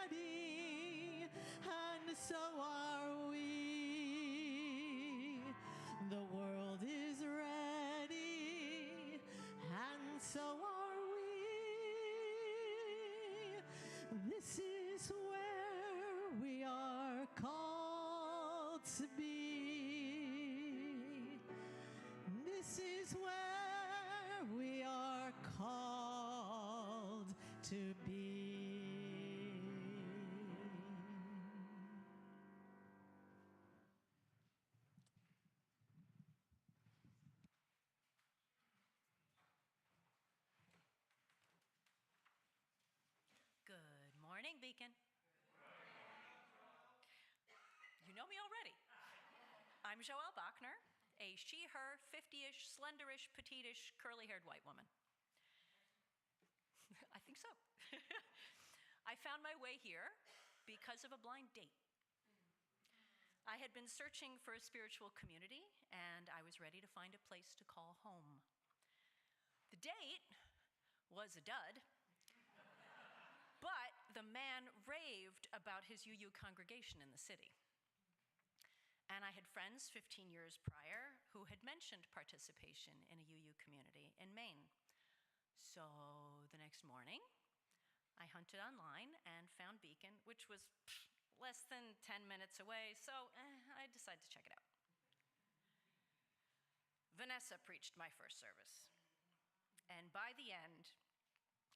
ready. And so are we. The world is ready. And so are we. This is where we are called to be. This is where we are called to be. Good morning, Beacon. You know me already. I'm Joelle Bachner, a she, her, 50-ish, slenderish, petite-ish, curly-haired white woman. I think so. I found my way here because of a blind date. I had been searching for a spiritual community, and I was ready to find a place to call home. The date was a dud, but the man raved about his UU congregation in the city. And I had friends 15 years prior who had mentioned participation in a UU community in Maine. So the next morning, I hunted online and found Beacon, which was less than 10 minutes away, so I decided to check it out. Vanessa preached my first service. And by the end,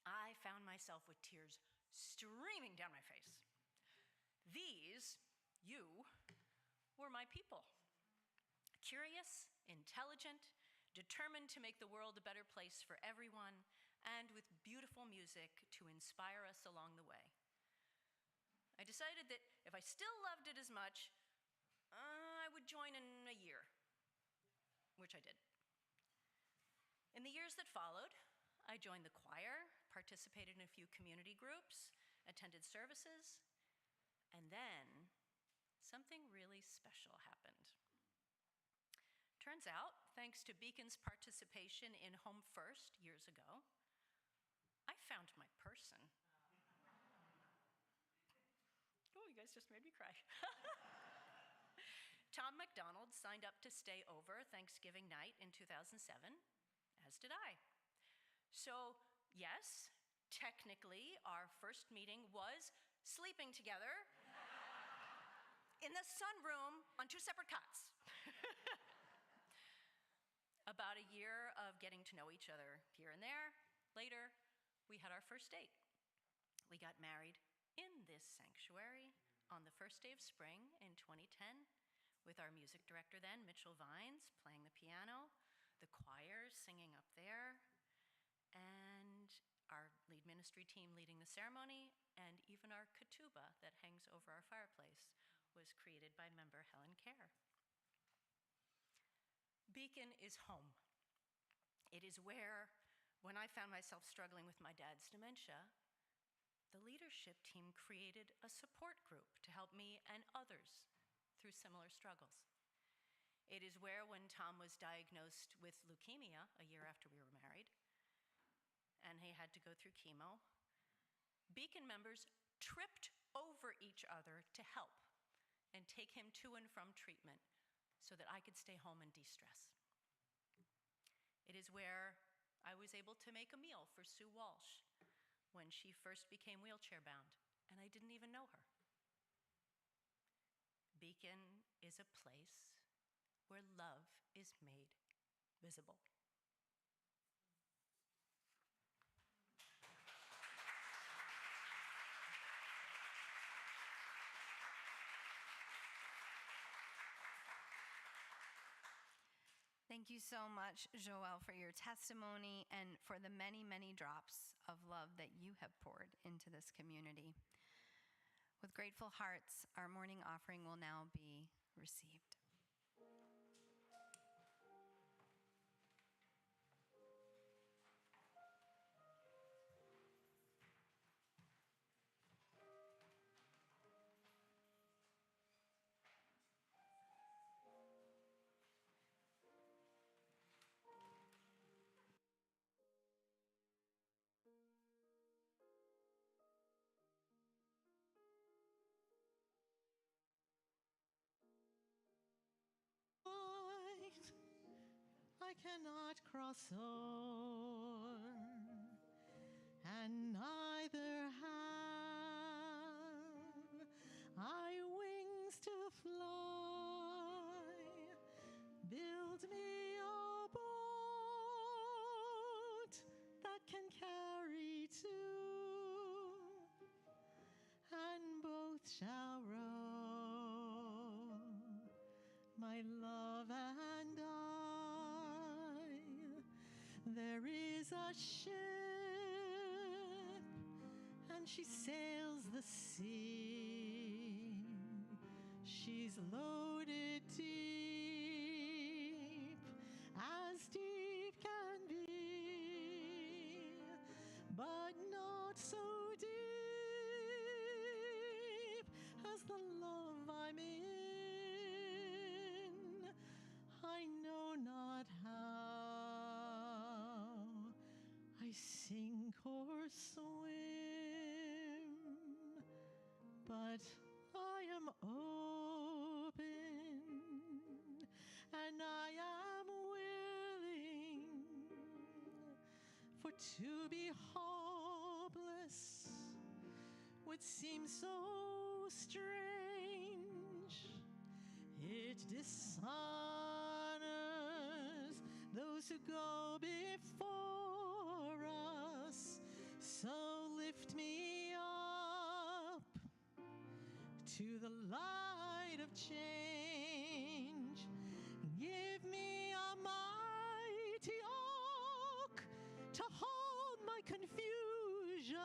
I found myself with tears streaming down my face. These, you, were my people. Curious, intelligent, determined to make the world a better place for everyone, and with beautiful music to inspire us along the way. I decided that if I still loved it as much, I would join in a year, which I did. In the years that followed, I joined the choir, participated in a few community groups, attended services, and then something really special happened. Turns out, thanks to Beacon's participation in Home First years ago, I found my person. Oh, you guys just made me cry. Tom McDonald signed up to stay over Thanksgiving night in 2007, as did I. So, yes, technically, our first meeting was sleeping together in the sunroom on 2 separate cots. About a year of getting to know each other here and there. Later, we had our first date. We got married in this sanctuary on the first day of spring in 2010 with our music director then, Mitchell Vines, playing the piano, the choir singing up there, and our lead ministry team leading the ceremony, and even our ketubah that hangs over our fireplace was created by member Helen Kerr. Beacon is home. It is where, when I found myself struggling with my dad's dementia, the leadership team created a support group to help me and others through similar struggles. It is where, when Tom was diagnosed with leukemia a year after we were married, and he had to go through chemo, Beacon members tripped over each other to help and take him to and from treatment so that I could stay home and de-stress. It is where I was able to make a meal for Sue Walsh when she first became wheelchair bound, and I didn't even know her. Beacon is a place where love is made visible. Thank Thank you so much, Joelle, for your testimony and for the many, many drops of love that you have poured into this community. With grateful hearts, our morning offering will now be received. I cannot cross on, and neither have I wings to fly. Build me a boat that can carry two, and both shall row, my love and I. There is a ship, and she sails the sea. She's loaded deep, as deep can be, but not so deep as the love I'm in. I know not how I sink or swim, but I am open, and I am willing, for to be hopeless would seem so strange. It dishonors those who go before us. So lift me up to the light of change. Give me a mighty oak to hold my confusion,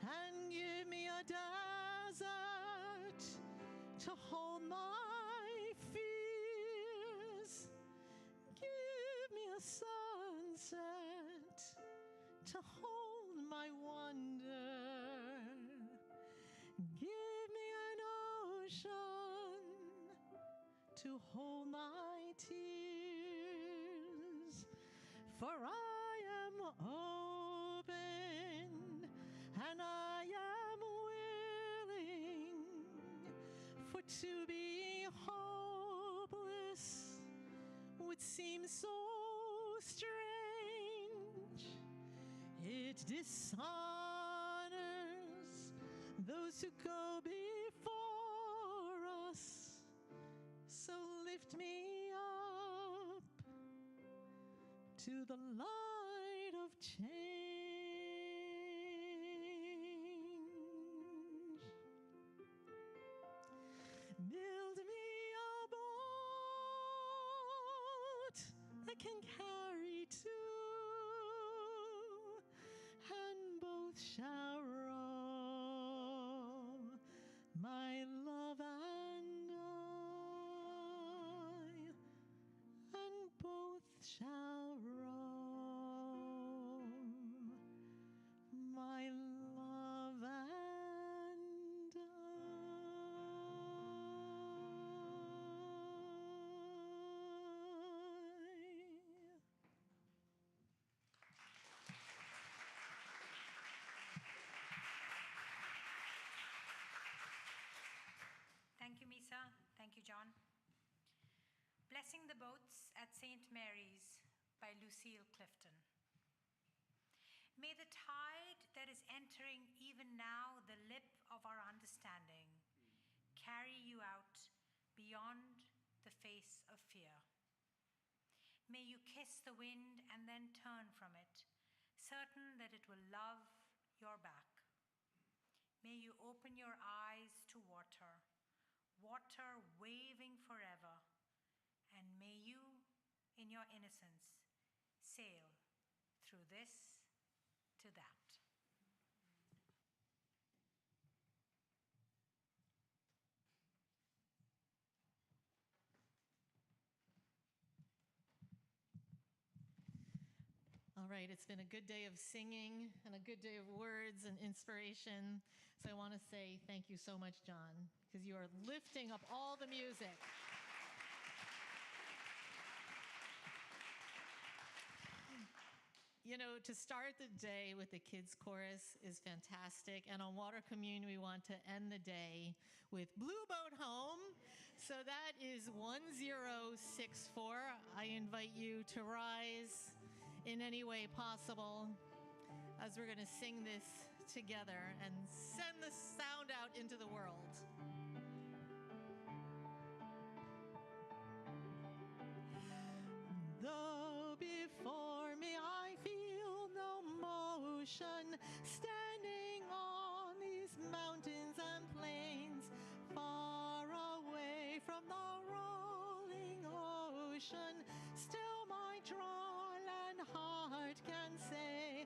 and give me a desert to hold my fears. Give me a sunset to hold my wonder. Give me an ocean to hold my tears. For I am open, and I am willing, for to be hopeless would seem so strange. It dishonors those who go before us. So lift me up to the light of change. Build me a boat that can carry two, and both shall row, my love and I, and both shall row, my love and Thank you, Misa. Thank you, John. Blessing the Boats at St. Mary's by Lucille Clifton. May the tide that is entering even now the lip of our understanding carry you out beyond the face of fear. May you kiss the wind and then turn from it, certain that it will love your back. May you open your eyes to water, water waving forever, and may you in your innocence, sail through this to that. All right, it's been a good day of singing and a good day of words and inspiration. So I want to say thank you so much, John, because you are lifting up all the music. You know, to start the day with the kids' chorus is fantastic. And on Water Commune, we want to end the day with Blue Boat Home. So that is 1064. I invite you to rise in any way possible as we're going to sing this together and send the sound out into the world. Though before me I feel no motion, standing on these mountains and plains, far away from the rolling ocean, still my dry-land heart can say,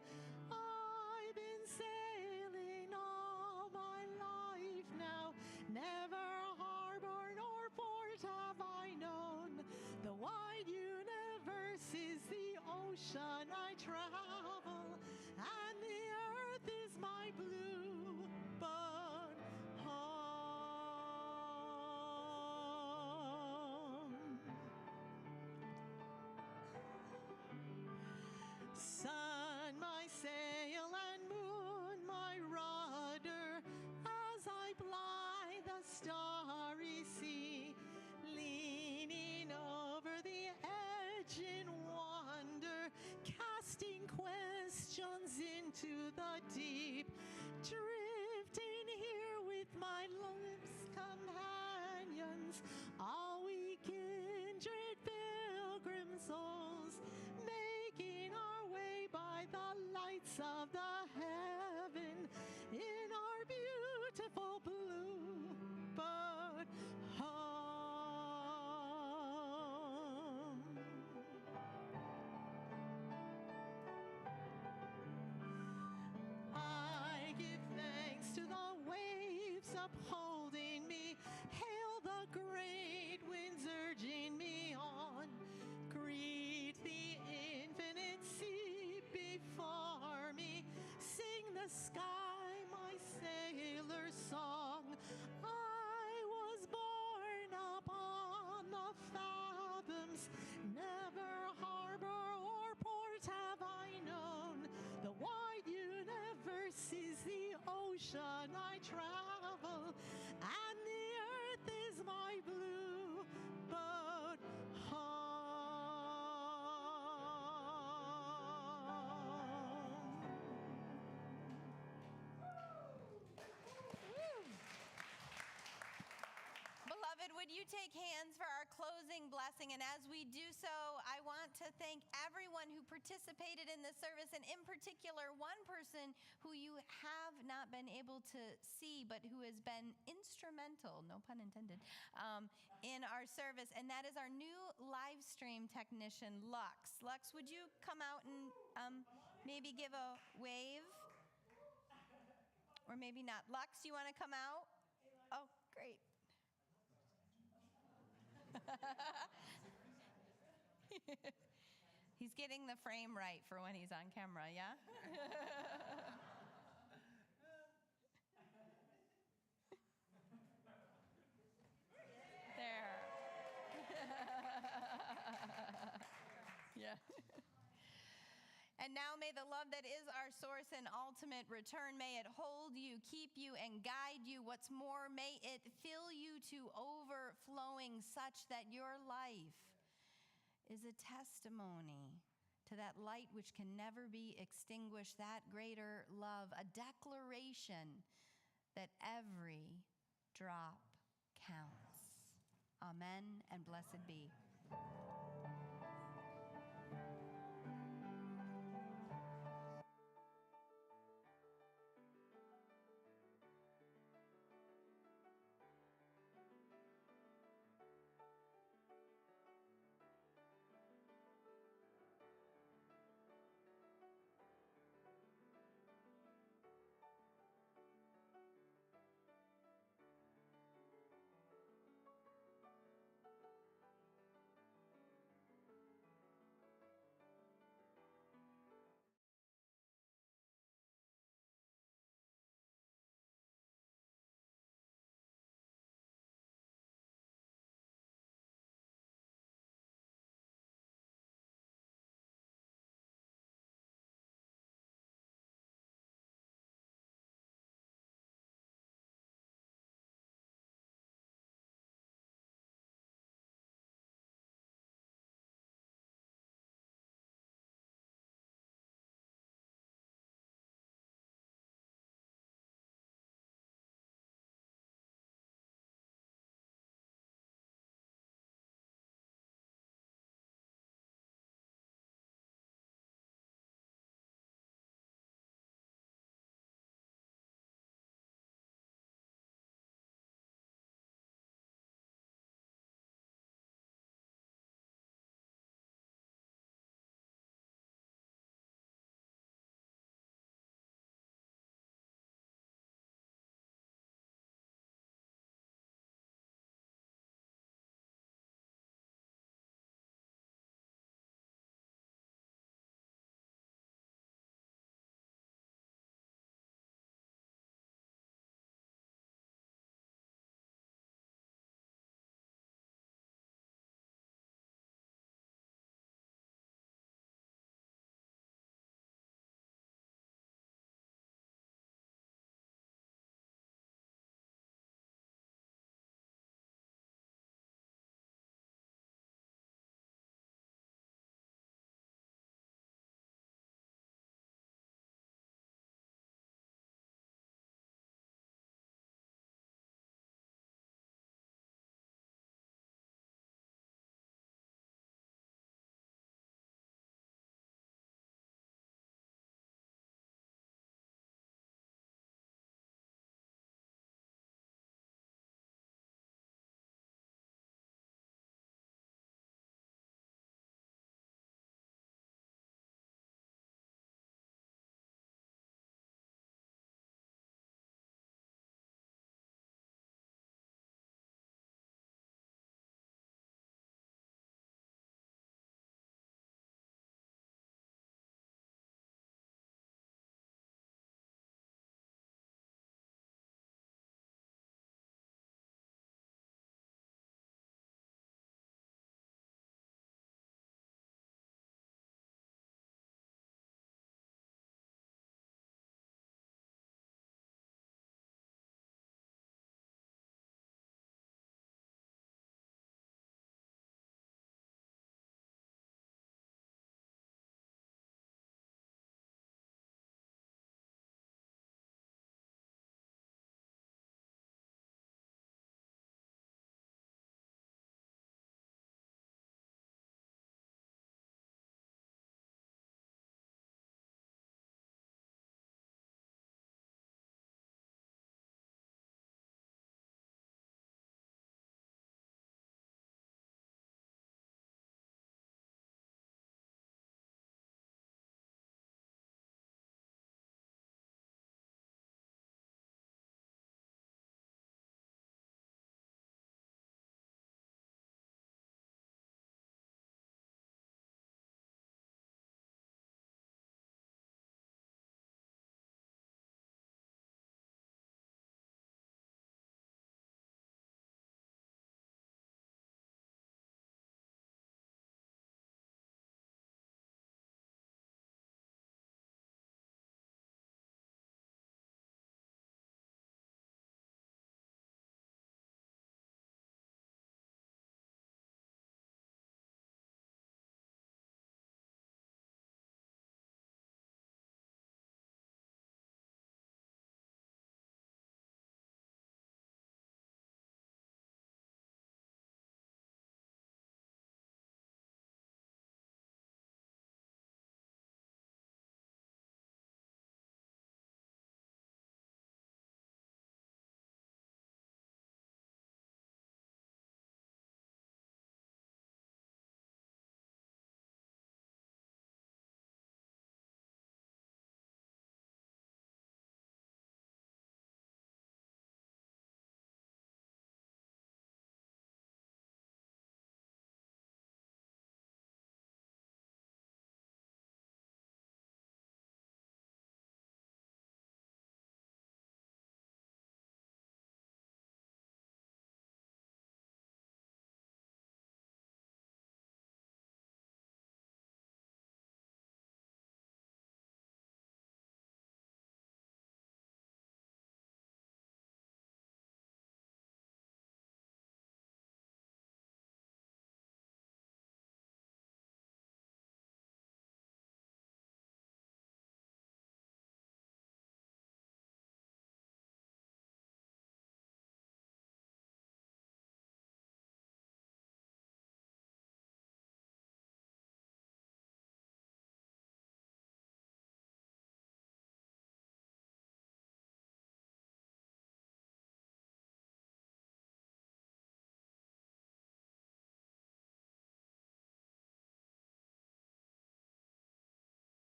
I've been sailing all my life now, never harbor nor port have I known. The wide universe is the ocean I travel, and the earth is my blue boat home. Sun, my sail, and moon, my rudder, as I ply the starry sea, leaning over the edge in wonder, casting questions into the deep, drifting here with my life's companions, all we kindred pilgrim souls, making our way by the lights of the heaven in our beautiful blue boat home. I give thanks to the waves upholding me, hail the great winds urging me on, greet the infinite sea before me, sing the sky my sailor song. I was born upon the fathoms, never harbor or port have I known. The wide universe is the ocean I travel, and the earth is my blue boat home. Beloved, would you take hands for our closing blessing? And as we do so, I want to thank everyone who participated in this service, and in particular, one person who you have not been able to see, but who has been instrumental, no pun intended, in our service, and that is our new live stream technician, Lux. Lux, would you come out and maybe give a wave? Or maybe not. Lux, you want to come out? Oh, great. He's getting the frame right for when he's on camera, yeah? There. Yeah. And now may the love that is our source and ultimate return, may it hold you, keep you, and guide you. What's more, may it fill you to overflowing, such that your life is a testimony to that light which can never be extinguished, that greater love, a declaration that every drop counts. Amen and blessed be.